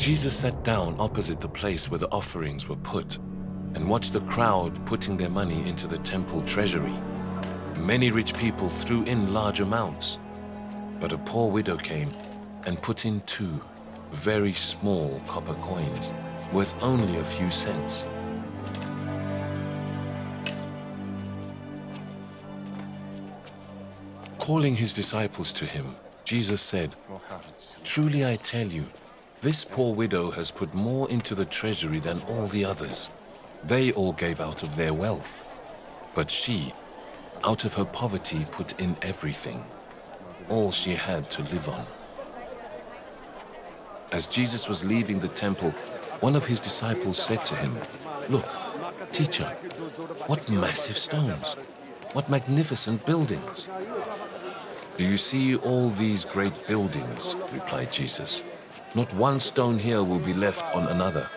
Jesus sat down opposite the place where the offerings were put and watched the crowd putting their money into the temple treasury. Many rich people threw in large amounts, but a poor widow came and put in 2 very small copper coins worth only a few cents. Calling his disciples to him, Jesus said, "Truly I tell you, this poor widow has put more into the treasury than all the others. They all gave out of their wealth, but she, out of her poverty, put in everything, all she had to live on." As Jesus was leaving the temple, one of his disciples said to him, "Look, teacher, what massive stones, what magnificent buildings." "Do you see all these great buildings?" replied Jesus. "Not one stone here will be left on another.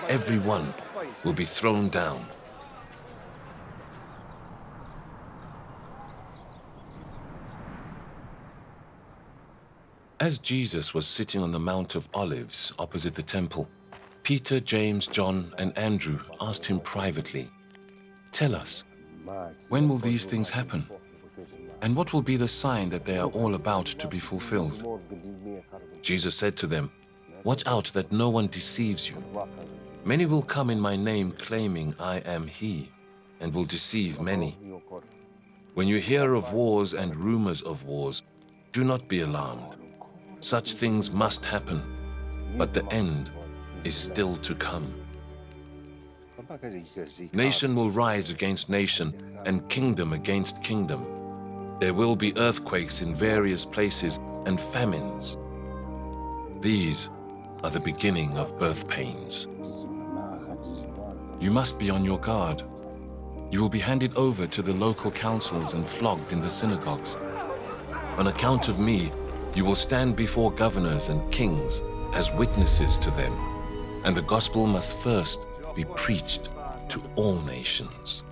Every one will be thrown down." As Jesus was sitting on the Mount of Olives opposite the temple, Peter, James, John, and Andrew asked him privately, "Tell us, when will these things happen? And what will be the sign that they are all about to be fulfilled?" Jesus said to them, "Watch out that no one deceives you. Many will come in my name claiming I am he, and will deceive many. When you hear of wars and rumors of wars, do not be alarmed. Such things must happen, but the end is still to come. Nation will rise against nation, and kingdom against kingdom. There will be earthquakes in various places and famines. These are the beginning of birth pains. You must be on your guard. You will be handed over to the local councils and flogged in the synagogues. On account of me, you will stand before governors and kings as witnesses to them, and the gospel must first be preached to all nations.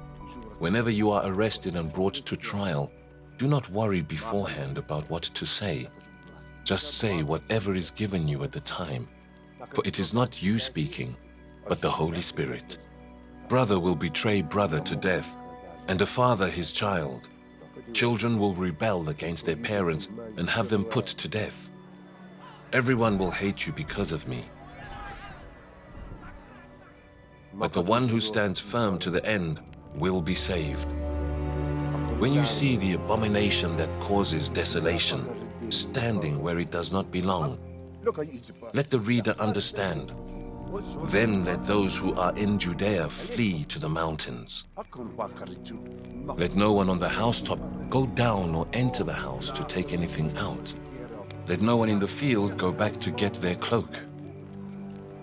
Whenever you are arrested and brought to trial, do not worry beforehand about what to say. Just say whatever is given you at the time, for it is not you speaking, but the Holy Spirit. Brother will betray brother to death, and a father his child. Children will rebel against their parents and have them put to death. Everyone will hate you because of me. But the one who stands firm to the end will be saved. When you see the abomination that causes desolation, standing where it does not belong, let the reader understand. Then let those who are in Judea flee to the mountains. Let no one on the housetop go down or enter the house to take anything out. Let no one in the field go back to get their cloak.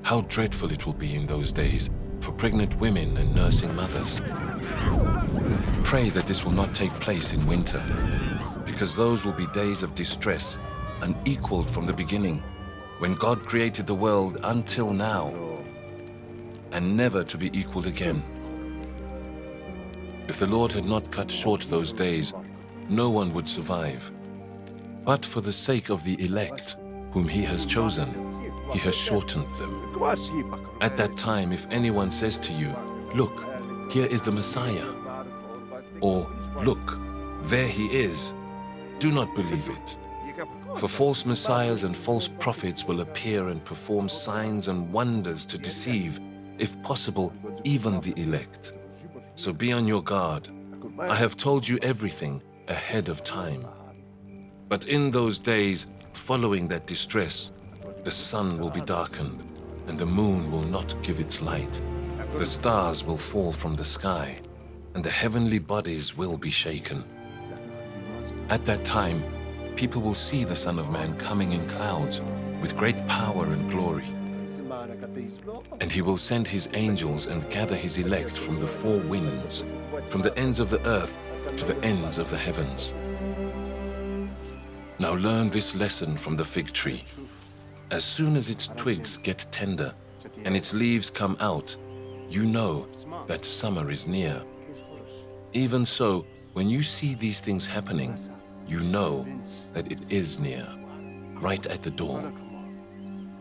How dreadful it will be in those days for pregnant women and nursing mothers. Pray that this will not take place in winter, because those will be days of distress, unequaled from the beginning, when God created the world until now, and never to be equaled again. If the Lord had not cut short those days, no one would survive. But for the sake of the elect, whom he has chosen, he has shortened them. At that time, if anyone says to you, "Look, here is the Messiah," or "Look, there he is," do not believe it. For false messiahs and false prophets will appear and perform signs and wonders to deceive, if possible, even the elect. So be on your guard. I have told you everything ahead of time. But in those days, following that distress, the sun will be darkened, and the moon will not give its light. The stars will fall from the sky, and the heavenly bodies will be shaken. At that time, people will see the Son of Man coming in clouds with great power and glory. And he will send his angels and gather his elect from the 4 winds, from the ends of the earth to the ends of the heavens. Now learn this lesson from the fig tree. As soon as its twigs get tender and its leaves come out, you know that summer is near. Even so, when you see these things happening, you know that it is near, right at the door.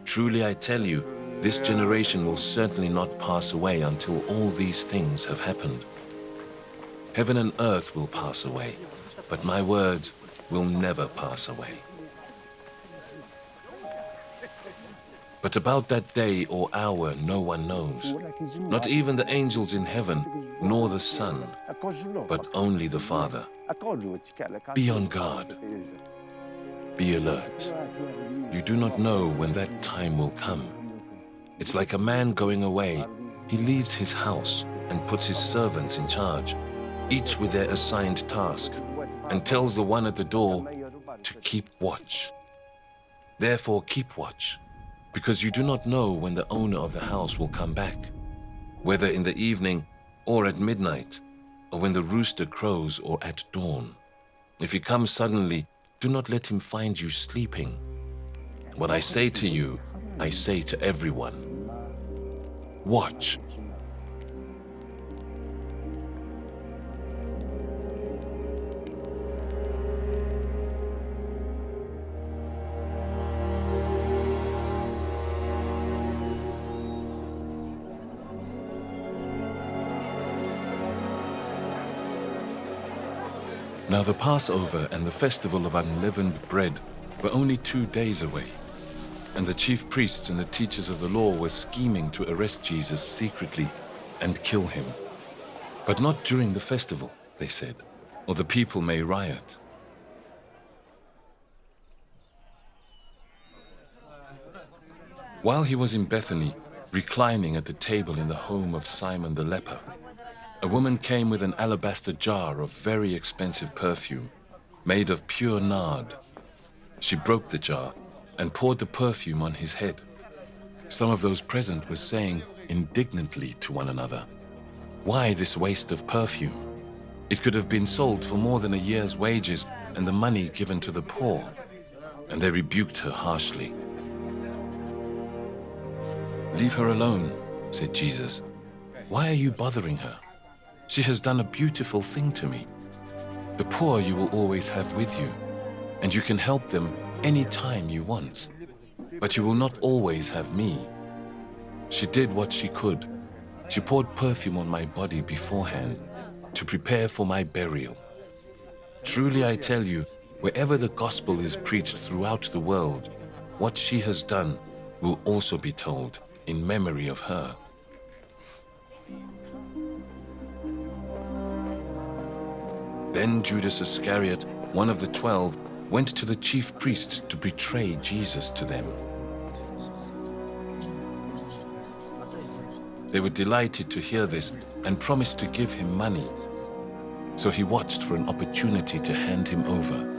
Truly I tell you, this generation will certainly not pass away until all these things have happened. Heaven and earth will pass away, but my words will never pass away. But about that day or hour no one knows, not even the angels in heaven, nor the Son, but only the Father. Be on guard. Be alert. You do not know when that time will come. It's like a man going away. He leaves his house and puts his servants in charge, each with their assigned task, and tells the one at the door to keep watch. Therefore keep watch, because you do not know when the owner of the house will come back, whether in the evening or at midnight, or when the rooster crows or at dawn. If he comes suddenly, do not let him find you sleeping. What I say to you, I say to everyone. Watch. Now the Passover and the festival of unleavened bread were only 2 days away, and the chief priests and the teachers of the law were scheming to arrest Jesus secretly and kill him. But not during the festival, they said, or the people may riot. While he was in Bethany, reclining at the table in the home of Simon the leper, a woman came with an alabaster jar of very expensive perfume, made of pure nard. She broke the jar and poured the perfume on his head. Some of those present were saying indignantly to one another, "Why this waste of perfume? It could have been sold for more than a year's wages and the money given to the poor." And they rebuked her harshly. "Leave her alone," said Jesus. "Why are you bothering her? She has done a beautiful thing to me. The poor you will always have with you, and you can help them any time you want. But you will not always have me. She did what she could. She poured perfume on my body beforehand to prepare for my burial. Truly I tell you, wherever the gospel is preached throughout the world, what she has done will also be told in memory of her." Then Judas Iscariot, one of the 12, went to the chief priests to betray Jesus to them. They were delighted to hear this and promised to give him money. So he watched for an opportunity to hand him over.